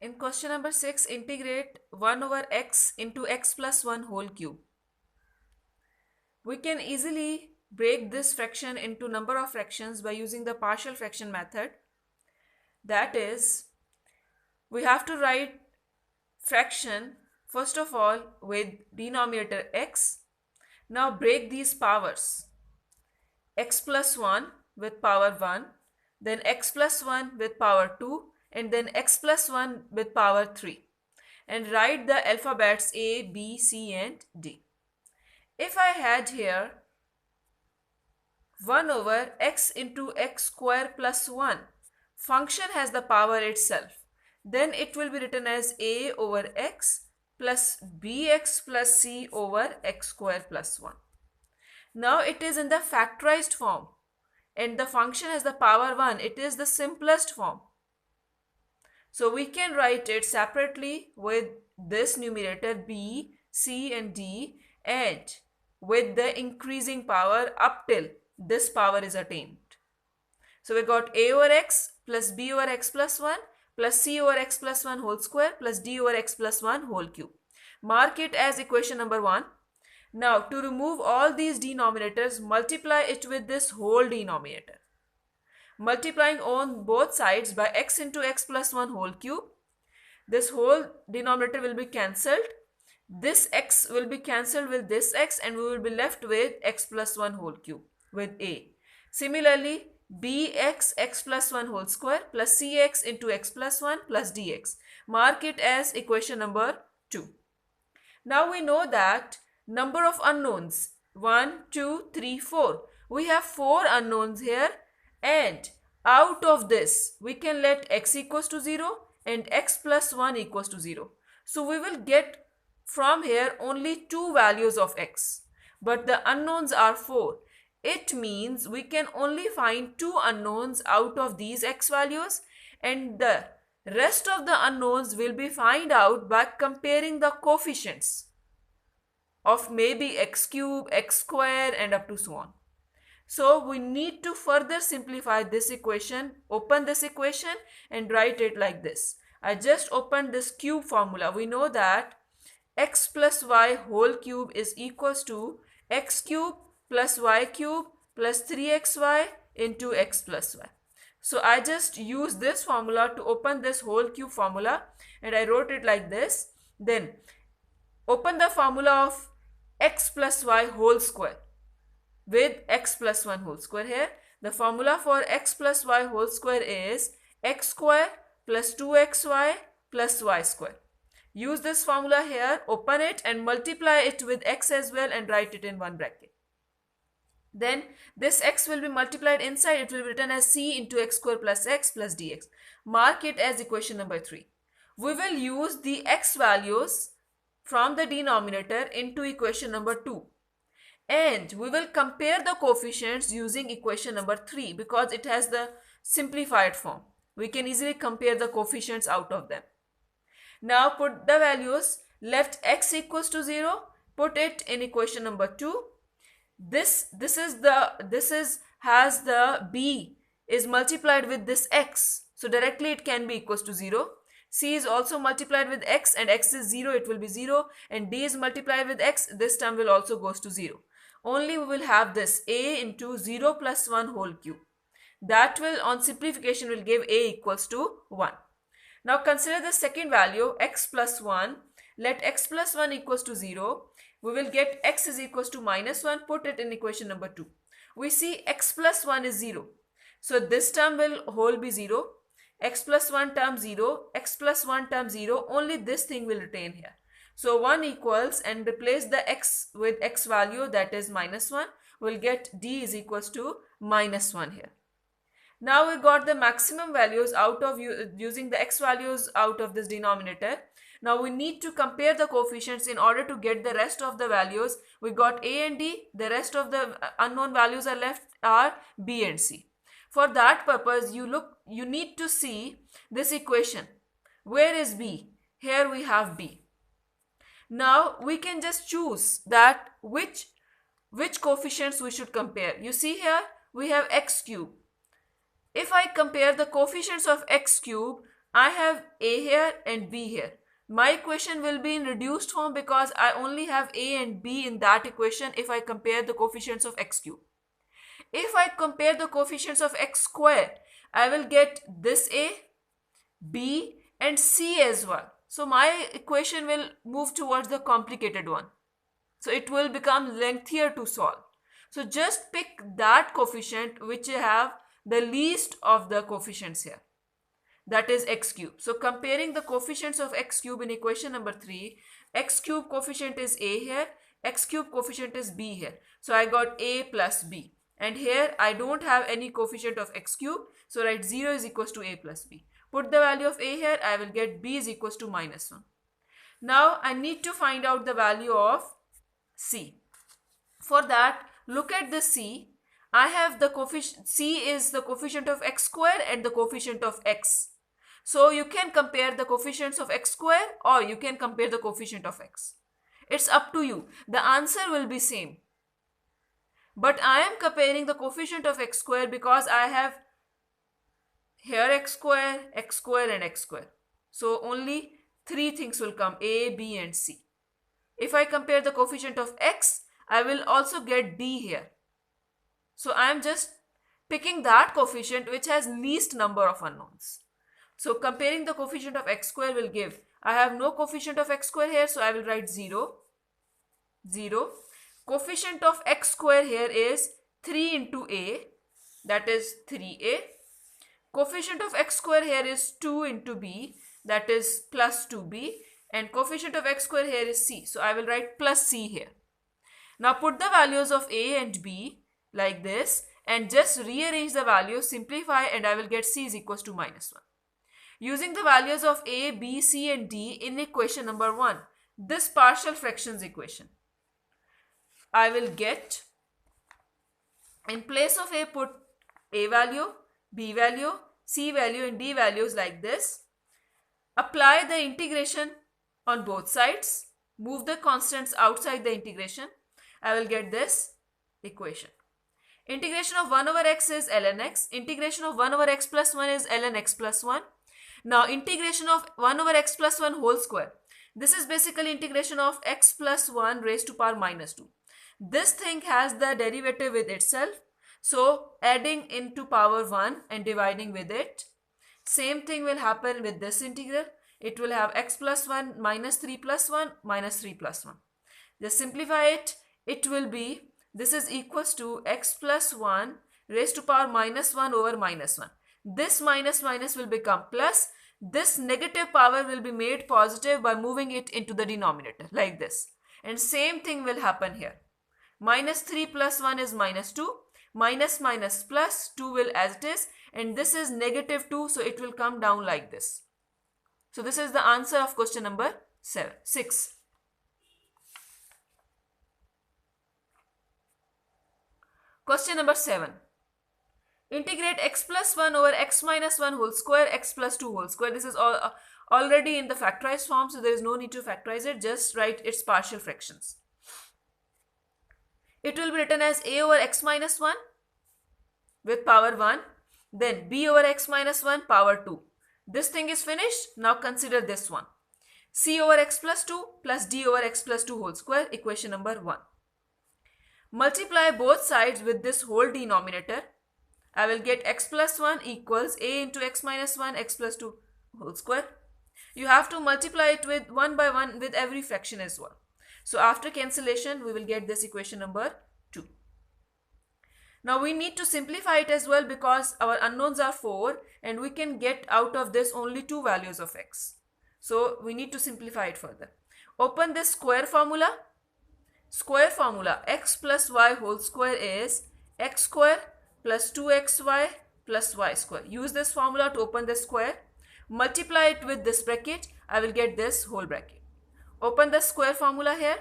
In question number 6, integrate 1 over x into x plus 1 whole cube. We can easily break this fraction into number of fractions by using the partial fraction method. That is, we have to write fraction first of all with denominator x. Now break these powers. X plus 1 with power 1, then x plus 1 with power 2, and then x plus 1 with power 3. And write the alphabets A, B, C, and D. If I had here 1 over x into x square plus 1, function has the power itself, then it will be written as a over x plus bx plus c over x square plus 1. Now it is in the factorized form and the function has the power 1. It is the simplest form. So we can write it separately with this numerator b, c and d, and with the increasing power up till this power is attained. So we got a over x plus b over x plus 1 plus c over x plus 1 whole square plus d over x plus 1 whole cube. Mark it as equation number 1. Now to remove all these denominators, multiply it with this whole denominator. Multiplying on both sides by x into x plus 1 whole cube. This whole denominator will be cancelled. This x will be cancelled with this x and we will be left with x plus 1 whole cube with a. Similarly, bx x plus 1 whole square plus cx into x plus 1 plus dx. Mark it as equation number 2. Now we know that number of unknowns 1, 2, 3, 4. We have 4 unknowns here, and out of this we can let x equals to 0 and x plus 1 equals to 0. So we will get from here only 2 values of x, but the unknowns are 4. It means we can only find 2 unknowns out of these x values, and the rest of the unknowns will be found out by comparing the coefficients of maybe x cube, x square and up to so on. So we need to further simplify this equation. Open this equation and write it like this. I just opened this cube formula. We know that x plus y whole cube is equals to x cube plus y cube plus 3xy into x plus y. So I just use this formula to open this whole cube formula and I wrote it like this. Then open the formula of x plus y whole square with x plus 1 whole square here. The formula for x plus y whole square is x square plus 2xy plus y square. Use this formula here, open it and multiply it with x as well and write it in one bracket. Then this x will be multiplied inside. It will be written as c into x square plus x plus dx. Mark it as equation number 3. We will use the x values from the denominator into equation number 2. And we will compare the coefficients using equation number 3 because it has the simplified form. We can easily compare the coefficients out of them. Now put the values. Left x equals to 0. Put it in equation number 2. This has the b is multiplied with this x. So directly it can be equals to 0. C is also multiplied with x and x is 0. It will be 0. And d is multiplied with x. This term will also goes to 0. Only we will have this a into 0 plus 1 whole cube. That will on simplification will give a equals to 1. Now consider the second value x plus 1. Let x plus 1 equals to 0. We will get x is equals to minus 1. Put it in equation number 2. We see x plus 1 is 0. So this term will whole be 0. X plus 1 term 0. X plus 1 term 0. Only this thing will retain here. So 1 equals and replace the x with x value, that is minus 1. We'll get d is equals to minus 1 here. Now we got the maximum values out of using the x values out of this denominator. Now we need to compare the coefficients in order to get the rest of the values. We got a and d. The rest of the unknown values are left are b and c. For that purpose, you need to see this equation. Where is b? Here we have b. Now we can just choose that which coefficients we should compare. You see here we have x cube. If I compare the coefficients of x cube I have a here and b here. My equation will be in reduced form because I only have a and b in that equation if I compare the coefficients of x cube. If I compare the coefficients of x square, I will get this a, b and c as well. So my equation will move towards the complicated one. So it will become lengthier to solve. So just pick that coefficient which have the least of the coefficients here. That is x cube. So comparing the coefficients of x cube in equation number 3, x cube coefficient is a here, x cube coefficient is b here. So I got a plus b. And here I don't have any coefficient of x cube. So write 0 is equals to a plus b. Put the value of a here, I will get b is equals to minus 1. Now I need to find out the value of c. For that, look at the c. I have the coefficient, c is the coefficient of x square and the coefficient of x. So you can compare the coefficients of x square or you can compare the coefficient of x. It's up to you. The answer will be same. But I am comparing the coefficient of x square because I have here x square and x square. So only 3 things will come, a, b and c. If I compare the coefficient of x, I will also get d here. So I am just picking that coefficient which has least number of unknowns. So comparing the coefficient of x square will give, I have no coefficient of x square here, so I will write 0, 0. Coefficient of x square here is 3 into a, that is 3a. Coefficient of x square here is 2 into b, that is plus 2b. And coefficient of x square here is c, so I will write plus c here. Now put the values of a and b like this and just rearrange the values, simplify, and I will get c is equals to minus 1. Using the values of a, b, c and d in equation number 1, this partial fractions equation, I will get, in place of a, put a value, b value, c value and d values like this. Apply the integration on both sides. Move the constants outside the integration. I will get this equation. Integration of 1 over x is ln x. Integration of 1 over x plus 1 is ln x plus 1. Now integration of 1 over x plus 1 whole square. This is basically integration of x plus 1 raised to power minus 2. This thing has the derivative with itself. So adding into power 1 and dividing with it. Same thing will happen with this integral. It will have x plus 1 minus 3 plus 1 minus 3 plus 1. Just simplify it. It will be, this is equals to x plus 1 raised to power minus 1 over minus 1. This minus minus will become plus. This negative power will be made positive by moving it into the denominator like this. And same thing will happen here. Minus 3 plus 1 is minus 2. Minus minus plus 2 will as it is. And this is negative 2, so it will come down like this. So this is the answer of question number 6. Question number 7. Integrate x plus 1 over x minus 1 whole square, x plus 2 whole square. This is already in the factorized form, so there is no need to factorize it. Just write its partial fractions. It will be written as a over x minus 1 with power 1. Then b over x minus 1 power 2. This thing is finished. Now consider this one. C over x plus 2 plus d over x plus 2 whole square, equation number 1. Multiply both sides with this whole denominator. I will get x plus 1 equals a into x minus 1 x plus 2 whole square. You have to multiply it with 1 by 1 with every fraction as well. So after cancellation, we will get this equation number 2. Now we need to simplify it as well because our unknowns are 4 and we can get out of this only 2 values of x. So we need to simplify it further. Open this square formula. Square formula, x plus y whole square is x square plus 2xy plus y square. Use this formula to open the square. Multiply it with this bracket. I will get this whole bracket. Open the square formula here.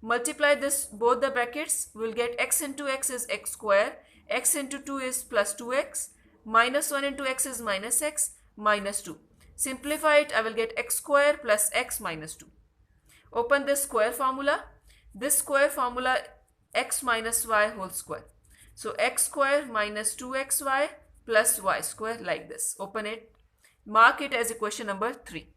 Multiply this both the brackets. We will get x into x is x square. X into 2 is plus 2x. Minus 1 into x is minus x minus 2. Simplify it. I will get x square plus x minus 2. Open this square formula. This square formula x minus y whole square. So x square minus 2xy plus y square like this. Open it. Mark it as equation number 3.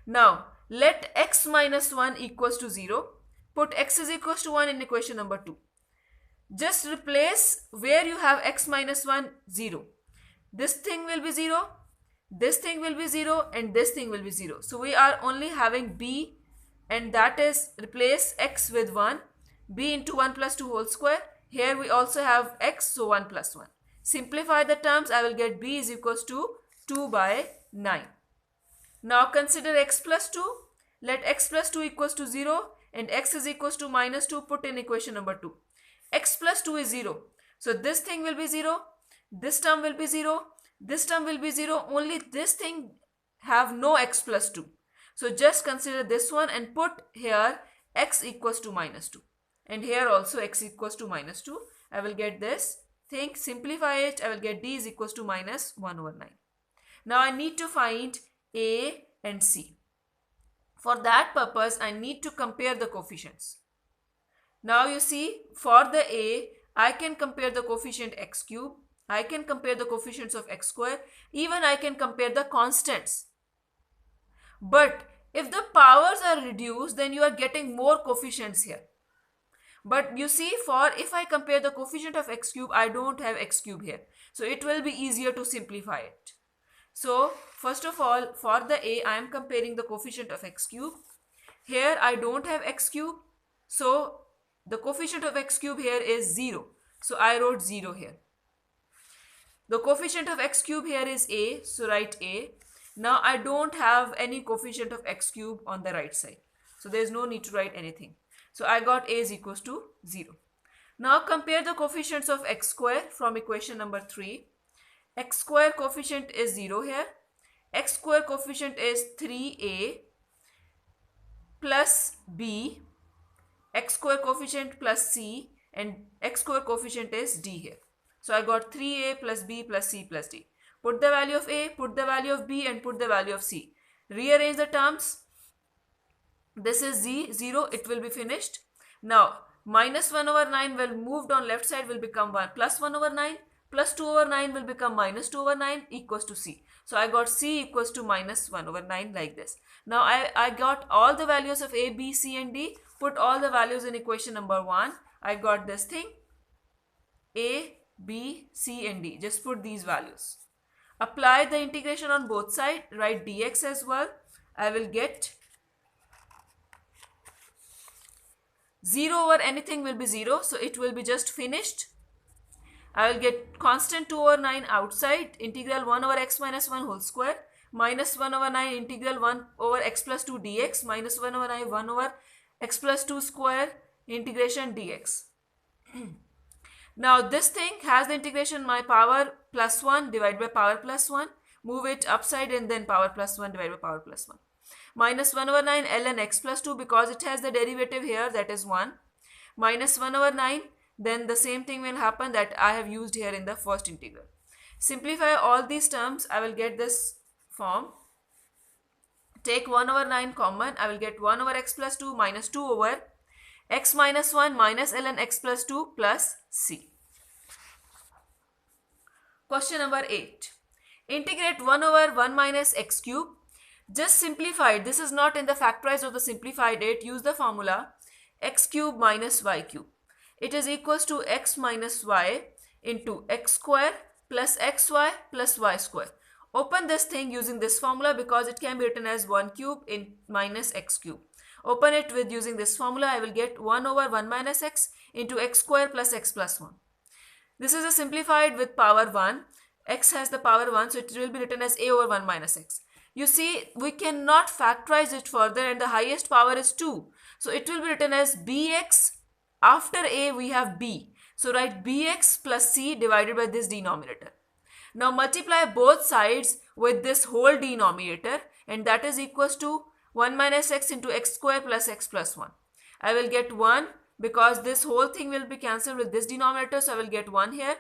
Now, let x minus 1 equals to 0. Put x is equals to 1 in equation number 2. Just replace where you have x minus 1, 0. This thing will be 0, this thing will be 0, and this thing will be 0. So we are only having b, and that is replace x with 1, b into 1 plus 2 whole square. Here we also have x, so 1 plus 1. Simplify the terms, I will get b is equals to 2 by 9. Now consider x plus 2. Let x plus 2 equals to 0 and x is equals to minus 2. Put in equation number 2. X plus 2 is 0. So this thing will be 0. This term will be 0. This term will be 0. Only this thing have no x plus 2. So just consider this one and put here x equals to minus 2. And here also x equals to minus 2. I will get this thing. Simplify it. I will get d is equals to minus 1 over 9. Now I need to find a and c. For that purpose, I need to compare the coefficients. Now you see, for the a, I can compare the coefficient x cube. I can compare the coefficients of x square. Even I can compare the constants. But if the powers are reduced, then you are getting more coefficients here. But you see, for if I compare the coefficient of x cube, I don't have x cube here. So it will be easier to simplify it. So first of all, for the a, I am comparing the coefficient of x cube. Here I don't have x cube. So the coefficient of x cube here is 0. So I wrote 0 here. The coefficient of x cube here is a. So write a. Now I don't have any coefficient of x cube on the right side. So there is no need to write anything. So I got a is equals to 0. Now compare the coefficients of x square from equation number 3. X square coefficient is 0 here. X square coefficient is 3a plus b. X square coefficient plus c, and x square coefficient is d here. So I got 3a plus b plus c plus d. Put the value of a, put the value of b, and put the value of c. Rearrange the terms. This is 0, it will be finished. Now minus 1 over 9 will moved on left side will become 1 plus 1 over 9. Plus 2 over 9 will become minus 2 over 9 equals to c. So I got c equals to minus 1 over 9 like this. Now I got all the values of a, b, c and d. Put all the values in equation number 1. I got this thing. A, b, c and d. Just put these values. Apply the integration on both sides. Write dx as well. I will get 0 over anything will be 0. So it will be just finished. I will get constant 2 over 9 outside. Integral 1 over x minus 1 whole square. Minus 1 over 9 integral 1 over x plus 2 dx. Minus 1 over 9 1 over x plus 2 square integration dx. Now this thing has the integration my power plus 1 divided by power plus 1. Move it upside and then power plus 1 divided by power plus 1. Minus 1 over 9 ln x plus 2 because it has the derivative here, that is 1. Minus 1 over 9, then the same thing will happen that I have used here in the first integral. Simplify all these terms. I will get this form. Take 1 over 9 common. I will get 1 over x plus 2 minus 2 over x minus 1 minus ln x plus 2 plus c. Question number 8. Integrate 1 over 1 minus x cube. Just simplify it. This is not in the factorized or the simplified it. Use the formula x cube minus y cube. It is equals to x minus y into x square plus xy plus y square. Open this thing using this formula because it can be written as 1 cube in minus x cube. Open it with using this formula. I will get 1 over 1 minus x into x square plus x plus 1. This is a simplified with power 1. X has the power 1, so it will be written as a over 1 minus x. You see, we cannot factorize it further and the highest power is 2. So it will be written as bx. After a we have b. So write bx plus c divided by this denominator. Now multiply both sides with this whole denominator and that is equals to 1 minus x into x square plus x plus 1. I will get 1 because this whole thing will be cancelled with this denominator, so I will get 1 here.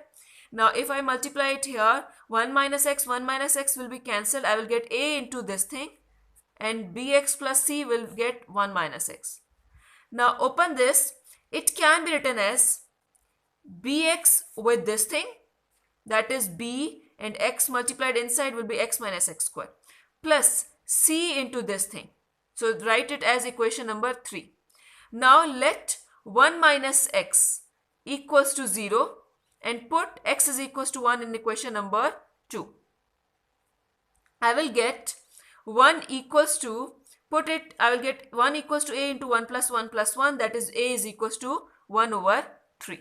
Now if I multiply it here, 1 minus x will be cancelled. I will get a into this thing and bx plus c will get 1 minus x. Now open this. It can be written as bx with this thing, that is b and x multiplied inside will be x minus x square plus c into this thing. So write it as equation number 3. Now let 1 minus x equals to 0 and put x is equals to 1 in equation number 2. I will get 1 equals to, I will get 1 equals to a into 1 plus 1 plus 1, that is a is equals to 1 over 3.